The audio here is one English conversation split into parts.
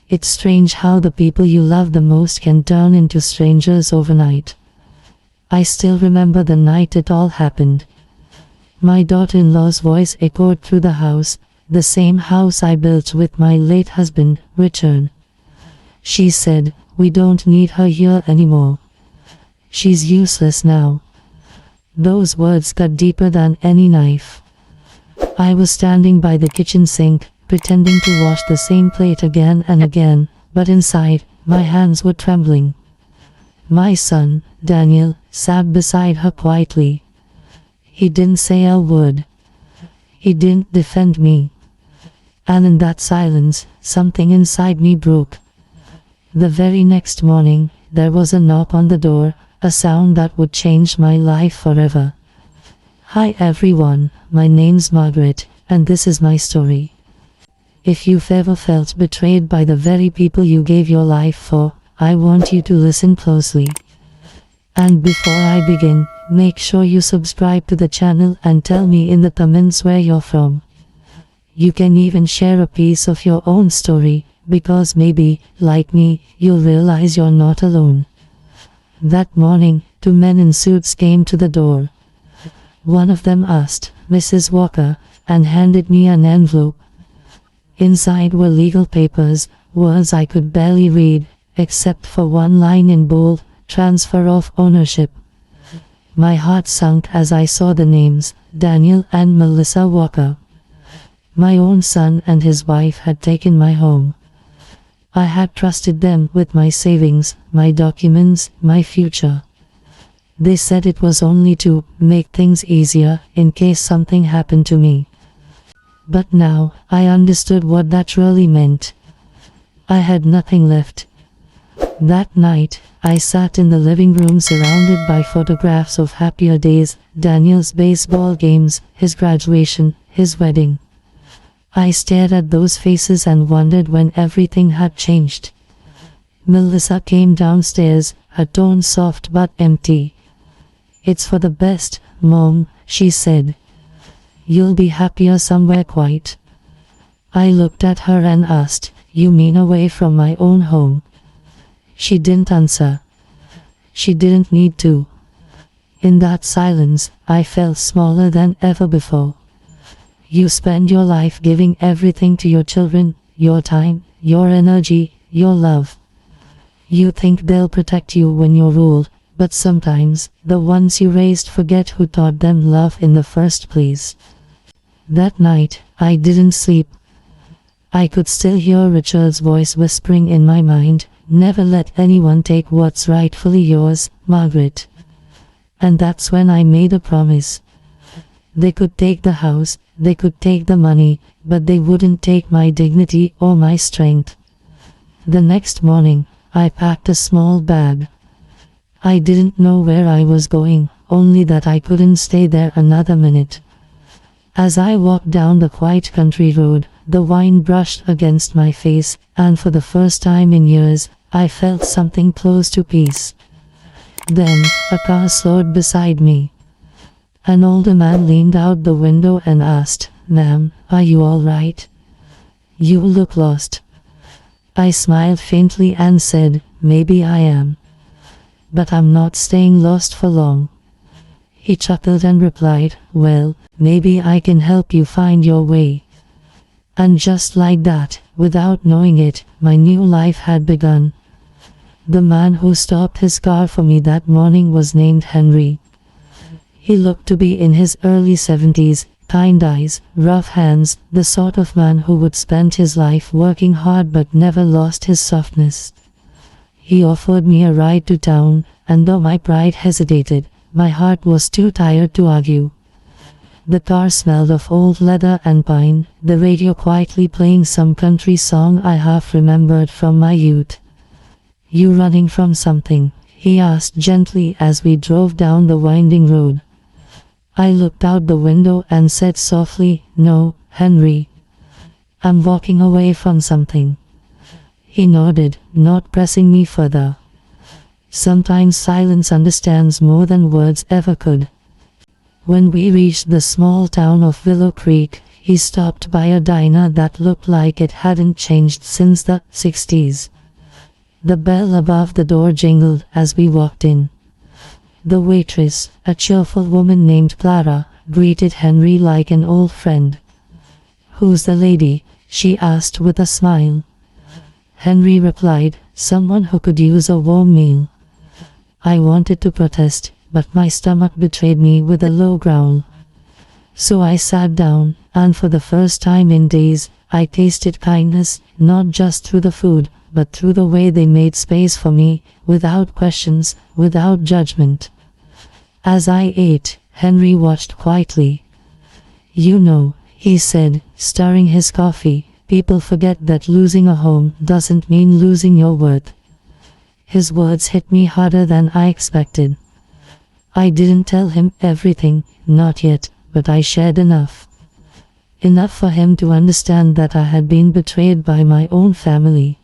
It's strange how the people you love the most can turn into strangers overnight. I still remember the night it all happened. My daughter-in-law's voice echoed through the house, the same house I built with my late husband, Richard. She said, "We don't need her here anymore. She's useless now." Those words cut deeper than any knife. I was standing by the kitchen sink, pretending to wash the same plate again and again, but inside, my hands were trembling. My son, Daniel, sat beside her quietly. He didn't say a word. He didn't defend me. And in that silence, something inside me broke. The very next morning, there was a knock on the door, a sound that would change my life forever. Hi everyone, my name's Margaret, and this is my story. If you've ever felt betrayed by the very people you gave your life for, I want you to listen closely. And before I begin, make sure you subscribe to the channel and tell me in the comments where you're from. You can even share a piece of your own story, because maybe, like me, you'll realize you're not alone. That morning, 2 men in suits came to the door. One of them asked, "Mrs. Walker," and handed me an envelope. Inside were legal papers, words I could barely read, except for one line in bold, "Transfer of ownership." My heart sunk as I saw the names, Daniel and Melissa Walker. My own son and his wife had taken my home. I had trusted them with my savings, my documents, my future. They said it was only to make things easier in case something happened to me. But now, I understood what that really meant. I had nothing left. That night, I sat in the living room surrounded by photographs of happier days, Daniel's baseball games, his graduation, his wedding. I stared at those faces and wondered when everything had changed. Melissa came downstairs, her tone soft but empty. "It's for the best, Mom," she said. "You'll be happier somewhere quiet." I looked at her and asked, "You mean away from my own home?" She didn't answer. She didn't need to. In that silence, I felt smaller than ever before. You spend your life giving everything to your children, your time, your energy, your love. You think they'll protect you when you're old, but sometimes, the ones you raised forget who taught them love in the first place. That night, I didn't sleep. I could still hear Richard's voice whispering in my mind, "Never let anyone take what's rightfully yours, Margaret." And that's when I made a promise. They could take the house, they could take the money, but they wouldn't take my dignity or my strength. The next morning, I packed a small bag. I didn't know where I was going, only that I couldn't stay there another minute. As I walked down the quiet country road, the wind brushed against my face, and for the first time in years, I felt something close to peace. Then, a car slowed beside me. An older man leaned out the window and asked, "Ma'am, are you all right? You look lost." I smiled faintly and said, "Maybe I am. But I'm not staying lost for long." He chuckled and replied, "Well, maybe I can help you find your way." And just like that, without knowing it, my new life had begun. The man who stopped his car for me that morning was named Henry. He looked to be in his early 70s, kind eyes, rough hands, the sort of man who would spend his life working hard but never lost his softness. He offered me a ride to town, and though my pride hesitated, my heart was too tired to argue. The car smelled of old leather and pine, the radio quietly playing some country song I half remembered from my youth. "You running from something?" he asked gently as we drove down the winding road. I looked out the window and said softly, "No, Henry. I'm walking away from something." He nodded, not pressing me further. Sometimes silence understands more than words ever could. When we reached the small town of Willow Creek, He stopped by a diner that looked like it hadn't changed since the 60s. The bell above the door jingled as we walked in. The waitress, a cheerful woman named Clara, greeted Henry like an old friend. "Who's the lady?" she asked with a smile. Henry replied, "Someone who could use a warm meal." I wanted to protest, but my stomach betrayed me with a low growl. So I sat down, and for the first time in days, I tasted kindness, not just through the food, but through the way they made space for me, without questions, without judgment. As I ate, Henry watched quietly. "You know," he said, stirring his coffee, "people forget that losing a home doesn't mean losing your worth." His words hit me harder than I expected. I didn't tell him everything, not yet, but I shared enough. Enough for him to understand that I had been betrayed by my own family.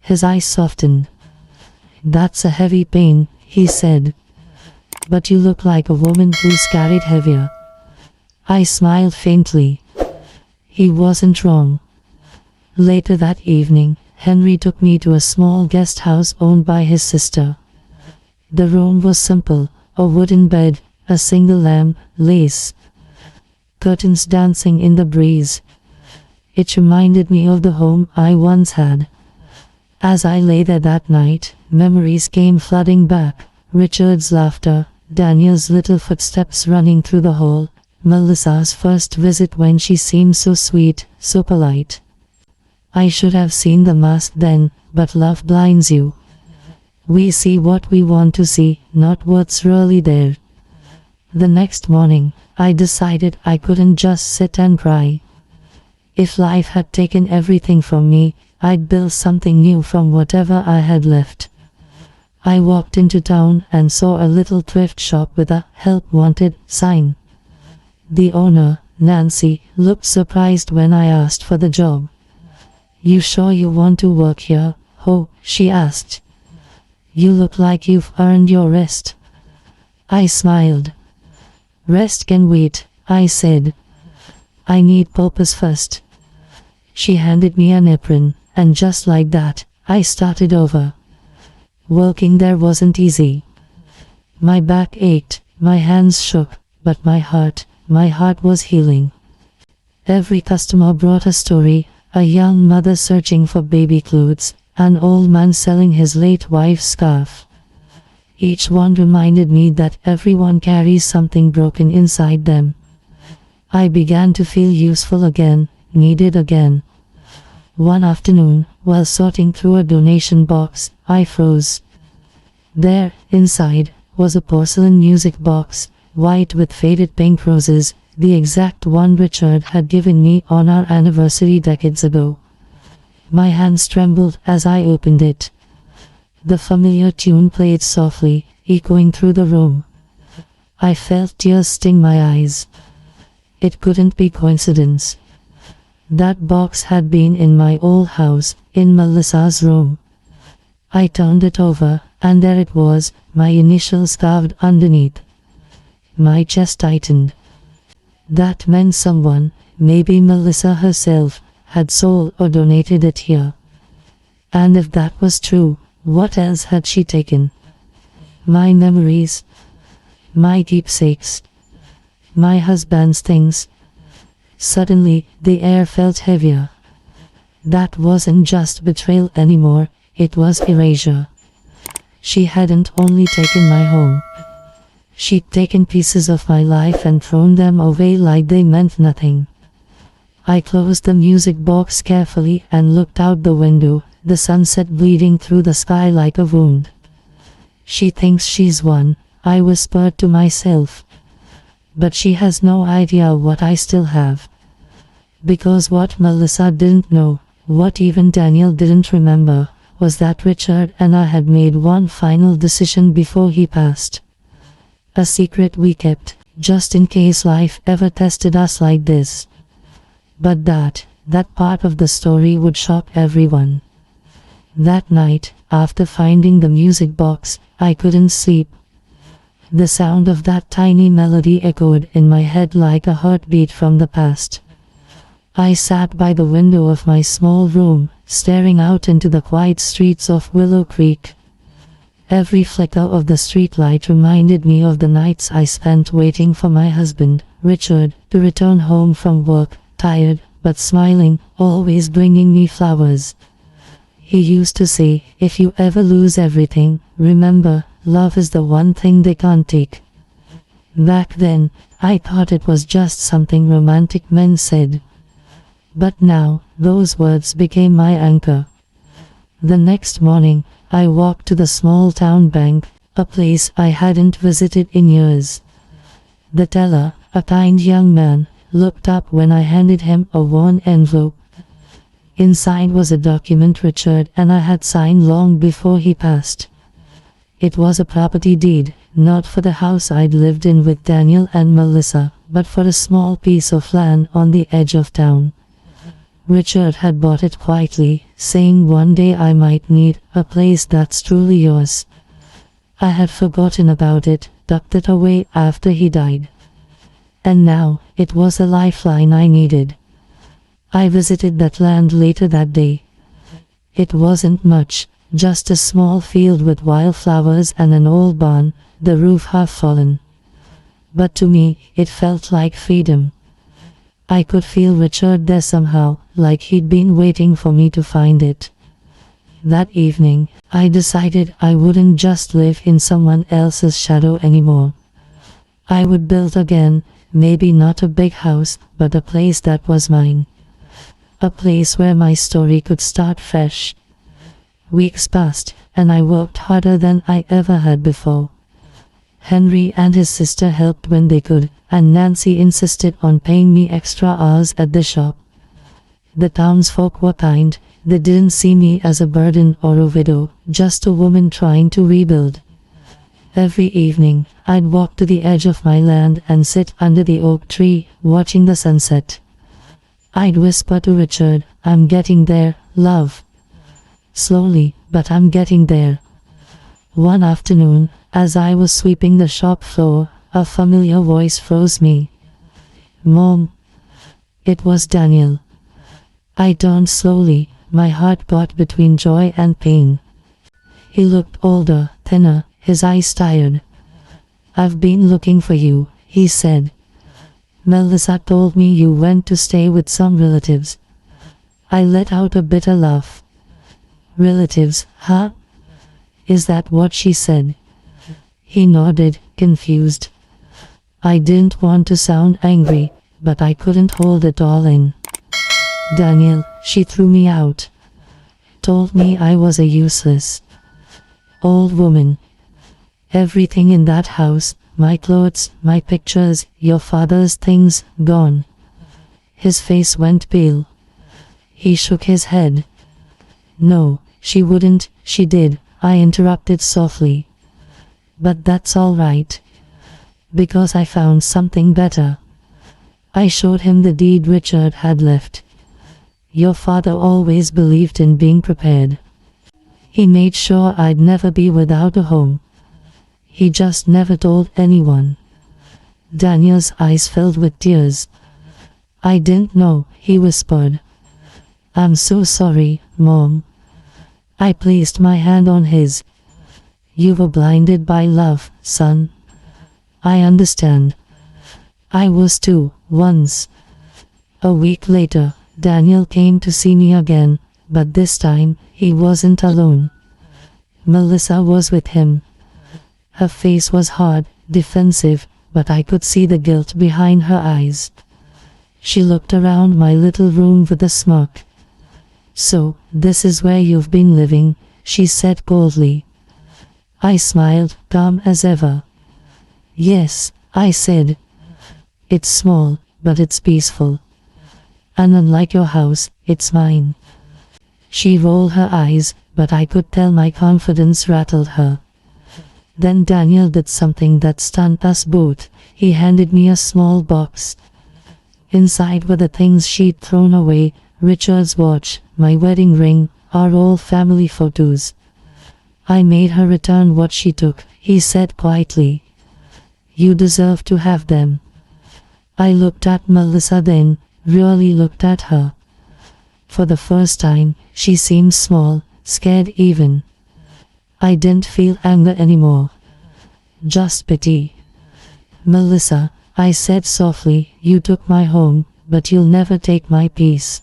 His eyes softened. "That's a heavy pain," he said. "But you look like a woman who's carried heavier." I smiled faintly. He wasn't wrong. Later that evening, Henry took me to a small guest house owned by his sister. The room was simple, a wooden bed, a single lamp, lace curtains dancing in the breeze. It reminded me of the home I once had. As I lay there that night, memories came flooding back. Richard's laughter, Daniel's little footsteps running through the hall, Melissa's first visit when she seemed so sweet, so polite. I should have seen the mask then, but love blinds you. We see what we want to see, not what's really there. The next morning, I decided I couldn't just sit and cry. If life had taken everything from me, I'd build something new from whatever I had left. I walked into town and saw a little thrift shop with a "Help Wanted" sign. The owner, Nancy, looked surprised when I asked for the job. "You sure you want to work here, Ho?" she asked. "You look like you've earned your rest." I smiled. "Rest can wait," I said. "I need purpose first." She handed me an apron, and just like that, I started over. Working there wasn't easy. My back ached, my hands shook, but my heart was healing. Every customer brought a story: a young mother searching for baby clothes, an old man selling his late wife's scarf. Each one reminded me that everyone carries something broken inside them. I began to feel useful again, needed again. One afternoon, while sorting through a donation box, I froze. There, inside, was a porcelain music box, white with faded pink roses, the exact one Richard had given me on our anniversary decades ago. My hands trembled as I opened it. The familiar tune played softly, echoing through the room. I felt tears sting my eyes. It couldn't be coincidence. That box had been in my old house, in Melissa's room. I turned it over, and there it was, my initials carved underneath. My chest tightened. That meant someone, maybe Melissa herself, had sold or donated it here. And if that was true, what else had she taken? My memories, my keepsakes, my husband's things. Suddenly, the air felt heavier. That wasn't just betrayal anymore, it was erasure. She hadn't only taken my home. She'd taken pieces of my life and thrown them away like they meant nothing. I closed the music box carefully and looked out the window, the sunset bleeding through the sky like a wound. "She thinks she's won," I whispered to myself. "But she has no idea what I still have." Because what Melissa didn't know, what even Daniel didn't remember, was that Richard and I had made one final decision before he passed. A secret we kept, just in case life ever tested us like this. But that part of the story would shock everyone. That night, after finding the music box, I couldn't sleep. The sound of that tiny melody echoed in my head like a heartbeat from the past. I sat by the window of my small room, staring out into the quiet streets of Willow Creek. Every flicker of the streetlight reminded me of the nights I spent waiting for my husband, Richard, to return home from work, tired, but smiling, always bringing me flowers. He used to say, if you ever lose everything, remember, love is the one thing they can't take. Back then, I thought it was just something romantic men said. But now, those words became my anchor. The next morning, I walked to the small town bank, a place I hadn't visited in years. The teller, a kind young man, looked up when I handed him a worn envelope. Inside was a document Richard and I had signed long before he passed. It was a property deed, not for the house I'd lived in with Daniel and Melissa, but for a small piece of land on the edge of town. Richard had bought it quietly, saying one day I might need a place that's truly yours. I had forgotten about it, tucked it away after he died. And now, it was a lifeline I needed. I visited that land later that day. It wasn't much, just a small field with wildflowers and an old barn, the roof half fallen. But to me, it felt like freedom. I could feel Richard there somehow, like he'd been waiting for me to find it. That evening, I decided I wouldn't just live in someone else's shadow anymore. I would build again, maybe not a big house, but a place that was mine. A place where my story could start fresh. Weeks passed, and I worked harder than I ever had before. Henry and his sister helped when they could, and Nancy insisted on paying me extra hours at the shop. The townsfolk were kind. They didn't see me as a burden or a widow, just a woman trying to rebuild. Every evening, I'd walk to the edge of my land and sit under the oak tree, watching the sunset. I'd whisper to Richard, I'm getting there, love. Slowly, but I'm getting there. One afternoon, as I was sweeping the shop floor, a familiar voice froze me. Mom. It was Daniel. I turned slowly, my heart caught between joy and pain. He looked older, thinner, his eyes tired. I've been looking for you, he said. Melissa told me you went to stay with some relatives. I let out a bitter laugh. Relatives, huh? Is that what she said? He nodded, confused. I didn't want to sound angry, but I couldn't hold it all in. Daniel, she threw me out. Told me I was a useless old woman. Everything in that house, my clothes, my pictures, your father's things, gone. His face went pale. He shook his head. No, she wouldn't, she did, I interrupted softly. But that's all right. Because I found something better. I showed him the deed Richard had left. Your father always believed in being prepared. He made sure I'd never be without a home. He just never told anyone. Daniel's eyes filled with tears. I didn't know, he whispered. I'm so sorry, Mom. I placed my hand on his. You were blinded by love, son. I understand. I was too, once. A week later, Daniel came to see me again, but this time, he wasn't alone. Melissa was with him. Her face was hard, defensive, but I could see the guilt behind her eyes. She looked around my little room with a smirk. So, this is where you've been living, she said coldly. I smiled, calm as ever. Yes, I said. It's small, but it's peaceful. And unlike your house, it's mine. She rolled her eyes, but I could tell my confidence rattled her. Then Daniel did something that stunned us both. He handed me a small box. Inside were the things she'd thrown away, Richard's watch, my wedding ring, our old family photos. I made her return what she took, he said quietly. You deserve to have them. I looked at Melissa then, really looked at her. For the first time, she seemed small, scared even. I didn't feel anger anymore. Just pity. "Melissa," I said softly, "you took my home, but you'll never take my peace.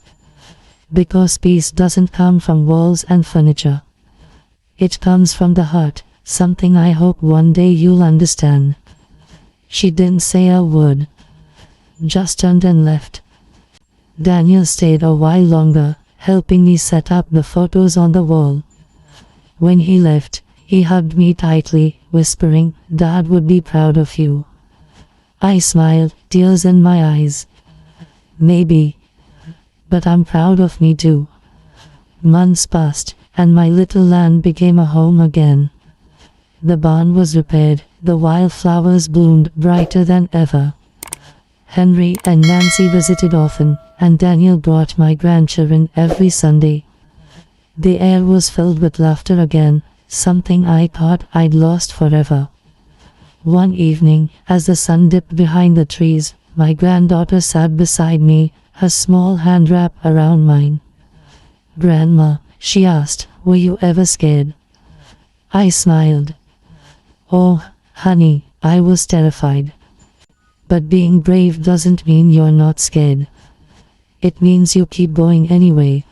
Because peace doesn't come from walls and furniture. It comes from the heart, something I hope one day you'll understand." She didn't say a word. Just turned and left. Daniel stayed a while longer, helping me set up the photos on the wall. When he left, he hugged me tightly, whispering, "Dad would be proud of you." I smiled, tears in my eyes. "Maybe. But I'm proud of me too." Months passed, and my little land became a home again. The barn was repaired, the wildflowers bloomed brighter than ever. Henry and Nancy visited often, and Daniel brought my grandchildren every Sunday. The air was filled with laughter again, something I thought I'd lost forever. One evening, as the sun dipped behind the trees, my granddaughter sat beside me, her small hand wrapped around mine. "Grandma," she asked, "were you ever scared?" I smiled. "Oh, honey, I was terrified. But being brave doesn't mean you're not scared. It means you keep going anyway."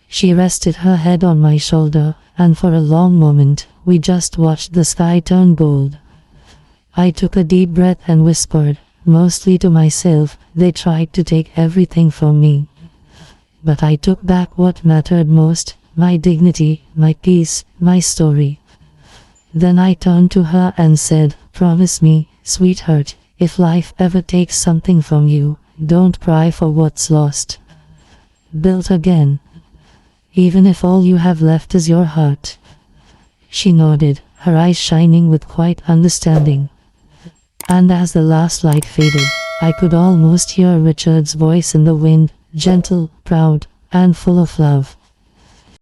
She rested her head on my shoulder, and for a long moment, we just watched the sky turn gold. I took a deep breath and whispered, mostly to myself, "They tried to take everything from me. But I took back what mattered most, my dignity, my peace, my story." Then I turned to her and said, "Promise me, sweetheart, if life ever takes something from you, don't cry for what's lost. Build again. Even if all you have left is your heart." She nodded, her eyes shining with quiet understanding. And as the last light faded, I could almost hear Richard's voice in the wind, gentle, proud, and full of love.